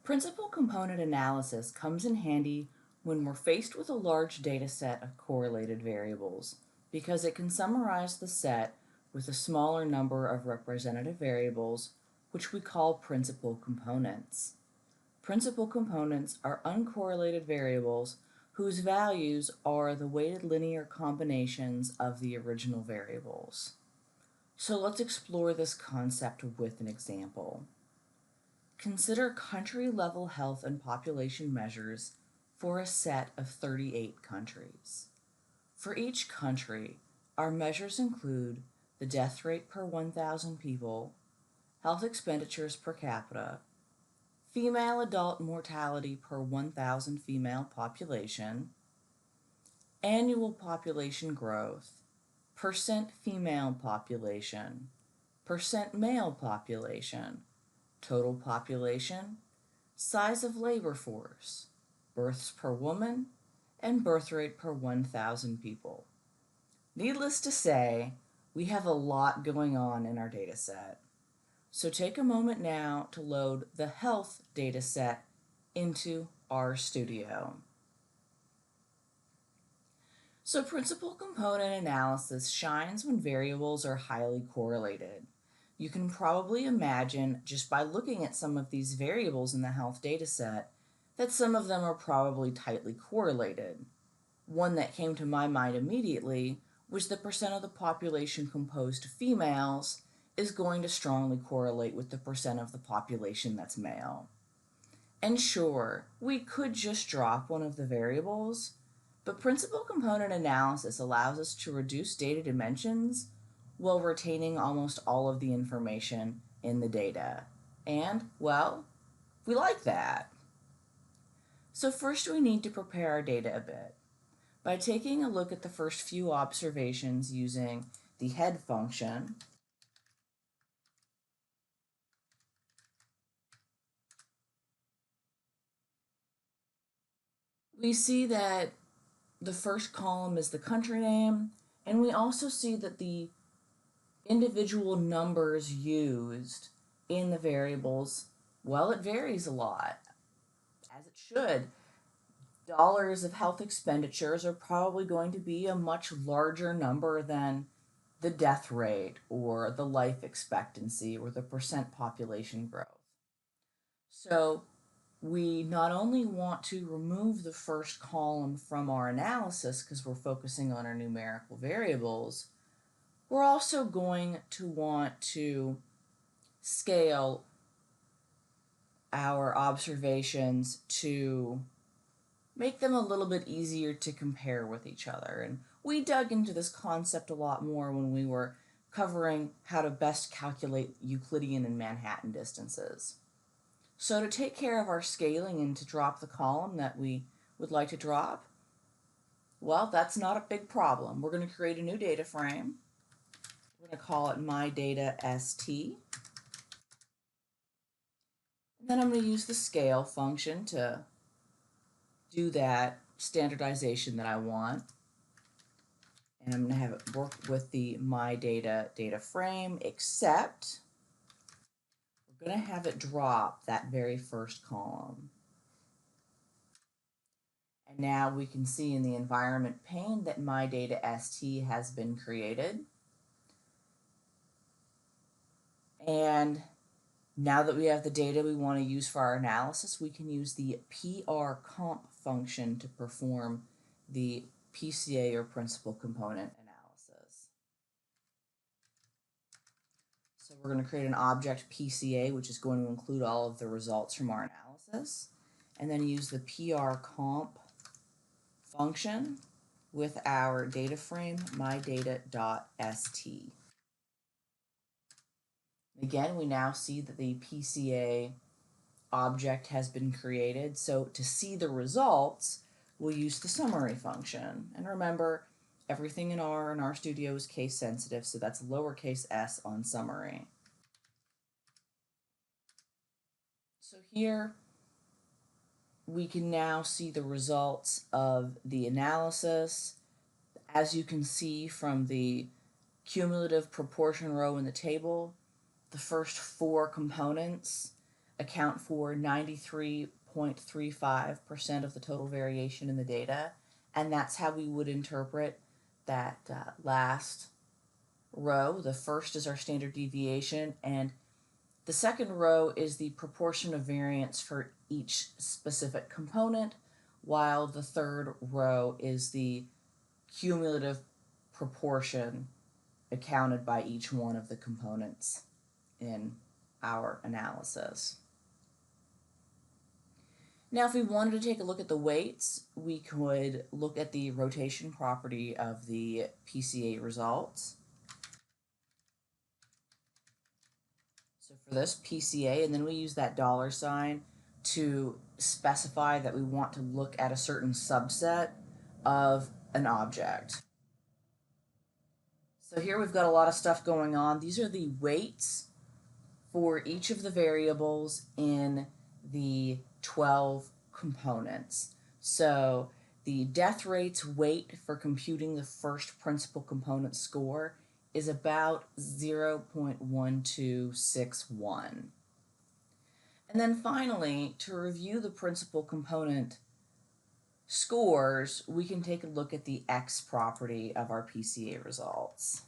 Principal component analysis comes in handy when we're faced with a large data set of correlated variables because it can summarize the set with a smaller number of representative variables, which we call principal components. Principal components are uncorrelated variables whose values are the weighted linear combinations of the original variables. So let's explore this concept with an example. Consider country-level health and population measures for a set of 38 countries. For each country, our measures include the death rate per 1,000 people, health expenditures per capita, female adult mortality per 1,000 female population, annual population growth, percent female population, percent male population, total population, size of labor force, births per woman, and birth rate per 1,000 people. Needless to say, we have a lot going on in our data set. So take a moment now to load the health data set into RStudio. So principal component analysis shines when variables are highly correlated. You can probably imagine just by looking at some of these variables in the health data set that some of them are probably tightly correlated. One that came to my mind immediately was the percent of the population composed of females is going to strongly correlate with the percent of the population that's male. And sure, we could just drop one of the variables, but principal component analysis allows us to reduce data dimensions while retaining almost all of the information in the data. And, well, we like that. So first we need to prepare our data a bit by taking a look at the first few observations using the head function. We see that the first column is the country name, and we also see that the individual numbers used in the variables, well, it varies a lot, as it should. Dollars of health expenditures are probably going to be a much larger number than the death rate or the life expectancy or the percent population growth. So we not only want to remove the first column from our analysis because we're focusing on our numerical variables, we're also going to want to scale our observations to make them a little bit easier to compare with each other. And we dug into this concept a lot more when we were covering how to best calculate Euclidean and Manhattan distances. So to take care of our scaling and to drop the column that we would like to drop, well, that's not a big problem. We're going to create a new data frame. We're going to call it MyDataST. And then I'm going to use the scale function to do that standardization that I want. And I'm going to have it work with the MyData data frame, except we're going to have it drop that very first column. And now we can see in the environment pane that MyDataST has been created. And now that we have the data we want to use for our analysis, we can use the PRComp function to perform the PCA or principal component analysis. So we're going to create an object PCA, which is going to include all of the results from our analysis, and then use the PRComp function with our data frame mydata.st. Again, we now see that the PCA object has been created. So to see the results, we'll use the summary function. And remember, everything in RStudio is case sensitive, so that's lowercase s on summary. So here we can now see the results of the analysis. As you can see from the cumulative proportion row in the table, the first four components account for 93.35% of the total variation in the data, and that's how we would interpret that last row. The first is our standard deviation, and the second row is the proportion of variance for each specific component, while the third row is the cumulative proportion accounted by each one of the components in our analysis. Now, if we wanted to take a look at the weights, we could look at the rotation property of the PCA results. So for this PCA, and then we use that $ to specify that we want to look at a certain subset of an object. So here we've got a lot of stuff going on. These are the weights for each of the variables in the 12 components. So the death rate's weight for computing the first principal component score is about 0.1261. And then finally, to review the principal component scores, we can take a look at the X property of our PCA results.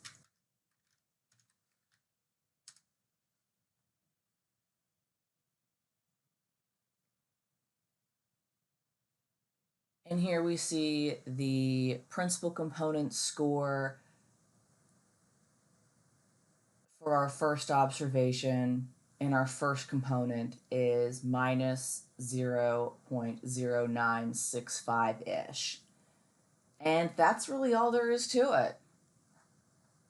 And here we see the principal component score for our first observation in our first component is minus 0.0965-ish. And that's really all there is to it.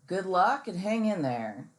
Good luck and hang in there.